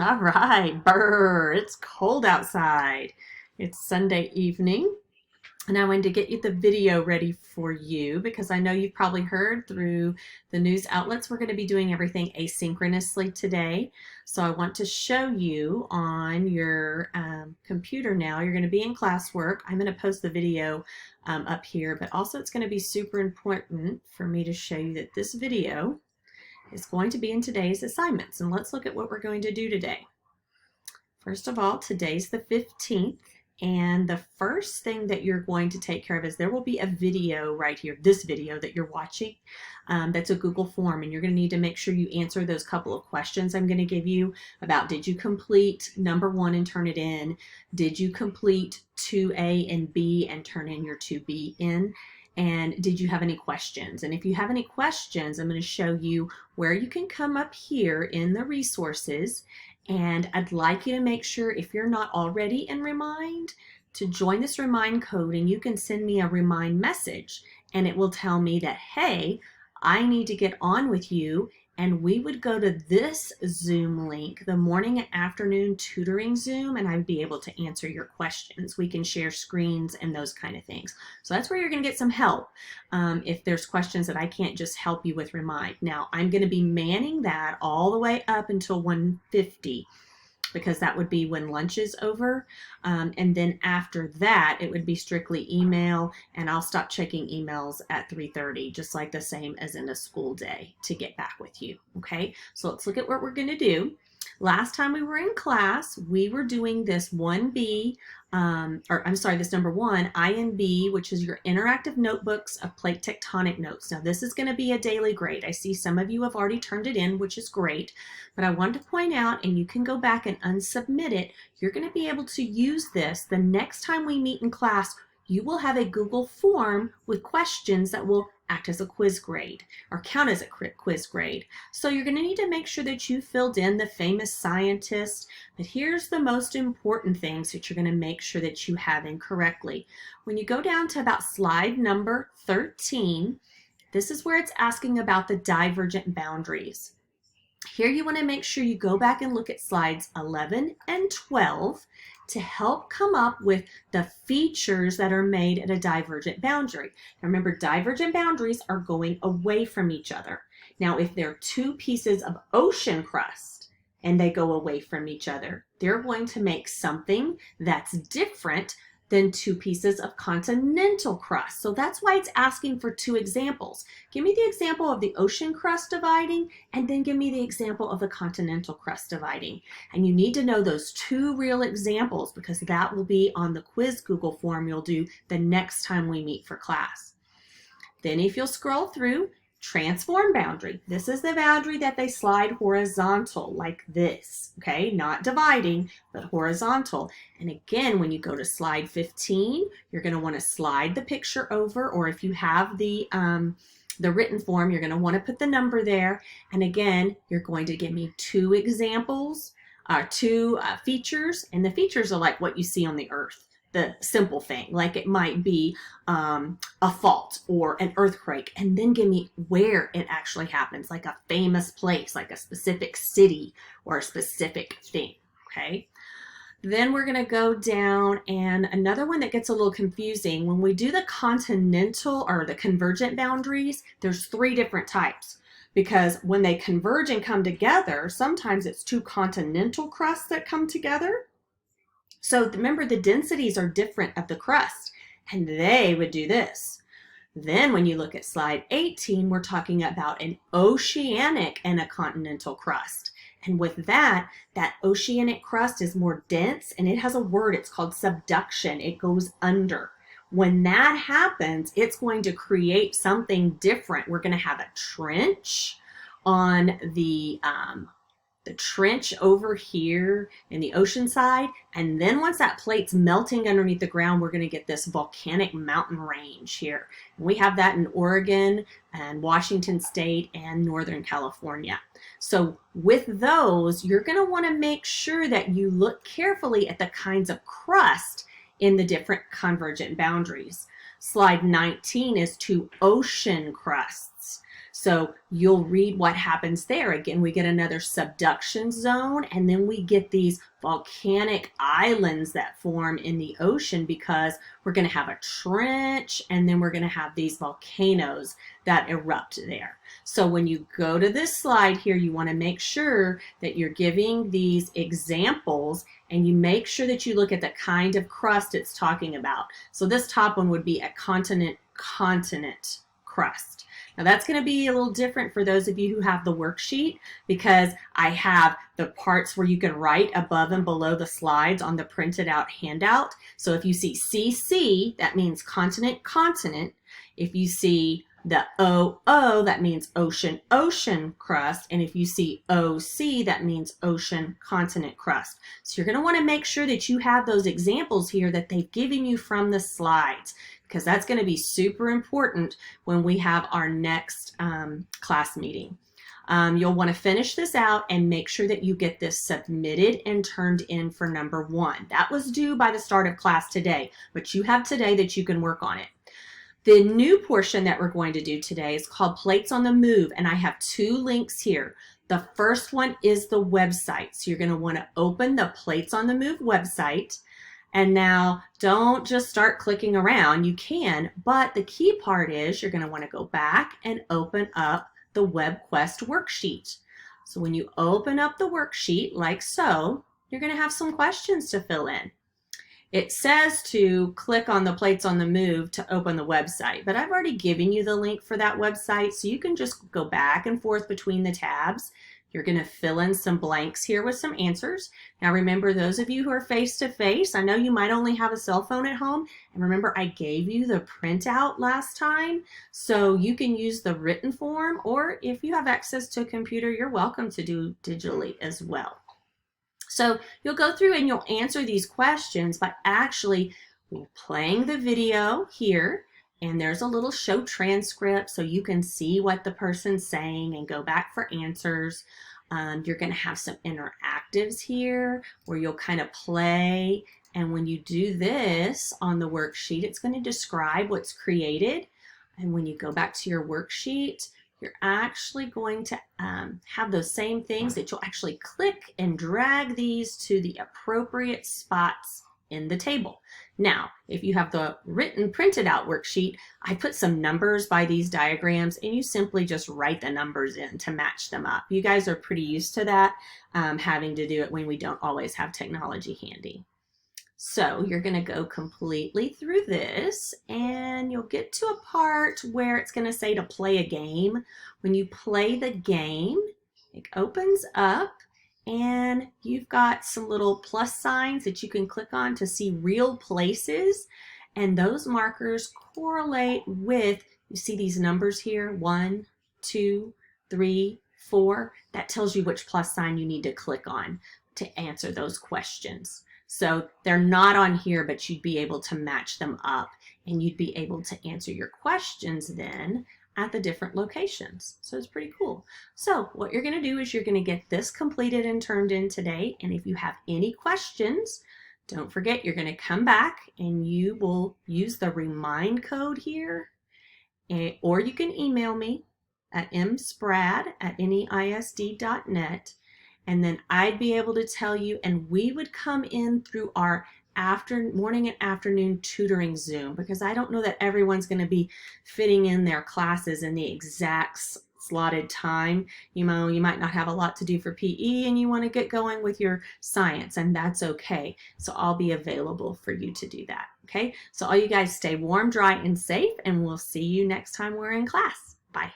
All right, brr, it's cold outside. It's Sunday evening, and I wanted to get you the video ready for you because I know you've probably heard through the news outlets we're going to be doing everything asynchronously today. So I want to show you on your computer now. You're going to be in classwork. I'm going to post the video up here, but also it's going to be super important for me to show you that this video is going to be in today's assignments. And let's look at what we're going to do today. First of all, today's the 15th, and the first thing that you're going to take care of is there will be a video right here, this video that you're watching, that's a Google form, and you're going to need to make sure you answer those couple of questions I'm going to give you about did you complete number 1 and turn it in, did you complete 2A and B and turn in your 2B in, and did you have any questions? And if you have any questions, I'm going to show you where you can come up here in the resources. And I'd like you to make sure, if you're not already in Remind, to join this Remind code, and you can send me a Remind message and it will tell me that, hey, I need to get on with you, and we would go to this Zoom link, the morning and afternoon tutoring Zoom, and I'd be able to answer your questions. We can share screens and those kind of things. So that's where you're going to get some help if there's questions that I can't just help you with Remind. Now, I'm going to be manning that all the way up until 1:50 because that would be when lunch is over. And then after that, it would be strictly email, and I'll stop checking emails at 3:30, just like the same as in a school day, to get back with you. Okay, so let's look at what we're going to do. Last time we were in class, we were doing this 1B, this number 1, INB, which is your interactive notebooks of plate tectonic notes. Now this is going to be a daily grade. I see some of you have already turned it in, which is great, but I wanted to point out, and you can go back and unsubmit it, you're going to be able to use this the next time we meet in class. You will have a Google form with questions that will act as a quiz grade or count as a quiz grade. So you're going to need to make sure that you filled in the famous scientist, but here's the most important things that you're going to make sure that you have in correctly. When you go down to about slide number 13, this is where it's asking about the divergent boundaries. Here you want to make sure you go back and look at slides 11 and 12 to help come up with the features that are made at a divergent boundary. Now remember, divergent boundaries are going away from each other. Now if they're two pieces of ocean crust and they go away from each other, they're going to make something that's different than two pieces of continental crust. So that's why it's asking for two examples. Give me the example of the ocean crust dividing, and then give me the example of the continental crust dividing. And you need to know those two real examples because that will be on the quiz Google form you'll do the next time we meet for class. Then if you'll scroll through, transform boundary. This is the boundary that they slide horizontal like this, okay? Not dividing, but horizontal. And again, when you go to slide 15, you're going to want to slide the picture over, or if you have the written form, you're going to want to put the number there. And again, you're going to give me two examples, two features, and the features are like what you see on the earth. The simple thing, like it might be a fault or an earthquake, and then give me where it actually happens, like a famous place, like a specific city or a specific thing, okay? Then we're going to go down, and another one that gets a little confusing, when we do the continental or the convergent boundaries, there's 3 different types. Because when they converge and come together, sometimes it's 2 continental crusts that come together. So remember, the densities are different of the crust, and they would do this. Then when you look at slide 18, we're talking about an oceanic and a continental crust. And with that, that oceanic crust is more dense, and it has a word, it's called subduction. It goes under. When that happens, it's going to create something different. We're going to have a trench on the trench over here in the ocean side, and then once that plate's melting underneath the ground, we're going to get this volcanic mountain range here. And we have that in Oregon and Washington State and Northern California. So with those, you're going to want to make sure that you look carefully at the kinds of crust in the different convergent boundaries. Slide 19 is 2 ocean crusts. So you'll read what happens there. Again, we get another subduction zone, and then we get these volcanic islands that form in the ocean because we're going to have a trench, and then we're going to have these volcanoes that erupt there. So when you go to this slide here, you want to make sure that you're giving these examples, and you make sure that you look at the kind of crust it's talking about. So this top one would be a continent crust. Now that's going to be a little different for those of you who have the worksheet, because I have the parts where you can write above and below the slides on the printed out handout. So if you see CC, that means continent. If you see the OO, that means ocean crust. And if you see OC, that means ocean continent crust. So you're going to want to make sure that you have those examples here that they've given you from the slides, because that's going to be super important when we have our next class meeting. You'll want to finish this out and make sure that you get this submitted and turned in for number 1. That was due by the start of class today, but you have today that you can work on it. The new portion that we're going to do today is called Plates on the Move, and I have 2 links here. The first one is the website. So you're going to want to open the Plates on the Move website. And now don't just start clicking around. You can, but the key part is you're going to want to go back and open up the WebQuest worksheet. So when you open up the worksheet like so, you're going to have some questions to fill in. It says to click on the Plates on the Move to open the website, but I've already given you the link for that website, so you can just go back and forth between the tabs. You're going to fill in some blanks here with some answers. Now remember, those of you who are face-to-face, I know you might only have a cell phone at home, and remember I gave you the printout last time, so you can use the written form, or if you have access to a computer, you're welcome to do digitally as well. So you'll go through and you'll answer these questions by actually playing the video here, and there's a little show transcript so you can see what the person's saying and go back for answers. You're going to have some interactives here where you'll kind of play, and when you do this on the worksheet, it's going to describe what's created. And when you go back to your worksheet, you're actually going to have those same things that you'll actually click and drag these to the appropriate spots in the table. Now, if you have the written printed out worksheet, I put some numbers by these diagrams, and you simply just write the numbers in to match them up. You guys are pretty used to that, having to do it when we don't always have technology handy. So you're going to go completely through this, and you'll get to a part where it's going to say to play a game. When you play the game, it opens up, and you've got some little plus signs that you can click on to see real places, and those markers correlate with, you see these numbers here, 1, 2, 3, 4. That tells you which plus sign you need to click on to answer those questions. So they're not on here, but you'd be able to match them up, and you'd be able to answer your questions then at the different locations. So it's pretty cool. So what you're going to do is you're going to get this completed and turned in today. And if you have any questions, don't forget you're going to come back and you will use the remind code here, or you can email me at msprad@neisd.net. And then I'd be able to tell you, and we would come in through our morning and afternoon tutoring Zoom, because I don't know that everyone's going to be fitting in their classes in the exact slotted time. You know, you might not have a lot to do for PE and you want to get going with your science, and that's okay. So I'll be available for you to do that. Okay, so all you guys stay warm, dry, and safe, and we'll see you next time we're in class. Bye.